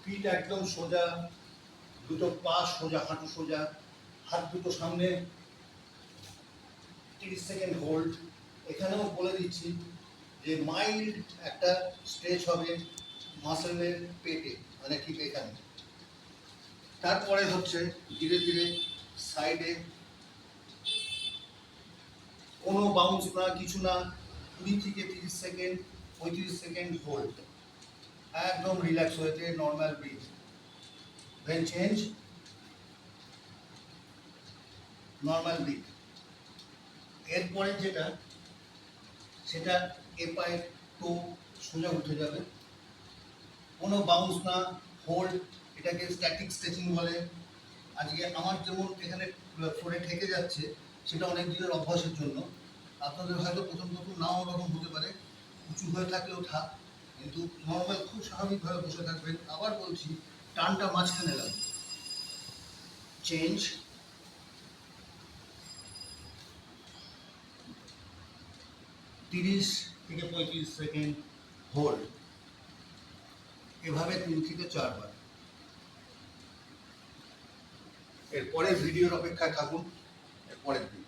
পিঠ একদম সোজা, দুটো পা সোজা, হাঁটু সোজা, হাত দুটো সামনে, 30 সেকেন্ড হোল্ড। এখানেও বলে দিচ্ছি যে মাইল্ড একটা স্ট্রেচ হবে মাসেলের পেটে, মানে ঠিক এখানে। তারপরে হচ্ছে ধীরে ধীরে সাইডে, কোনো বাউন্স না, কিছু না, 20 থেকে 30 সেকেন্ড, 35 সেকেন্ড হোল্ড, একদম রিল্যাক্স হয়েছে, নর্মাল ব্রিথ, দেন চেঞ্জ, নর্মাল ব্রিথ। এরপরে যেটা, সেটা এ পায়ের টো সোজা উঠে যাবে, কোনো বাউন্স না, হোল্ড, এটাকে স্ট্যাটিক স্ট্রেচিং বলে। আজকে আমার যেমন এখানে ফ্লোরে ঠেকে যাচ্ছে, সেটা অনেক দিনের অভ্যাসের জন্য। আপনাদের হয়তো প্রথম প্রথম নাও রকম হতে পারে, উঁচু হয়ে থাকলেও থাক, কিন্তু নর্মাল খুব স্বাভাবিকভাবে বসে থাকবেন। আবার বলছি, টানটা মাঝখানে লাগবে, চেঞ্জ, 30 থেকে 35 সেকেন্ড হোল্ড, এভাবে 3 থেকে 4 বার। এরপরে ভিডিওর অপেক্ষায় থাকুন, এরপরের দিন।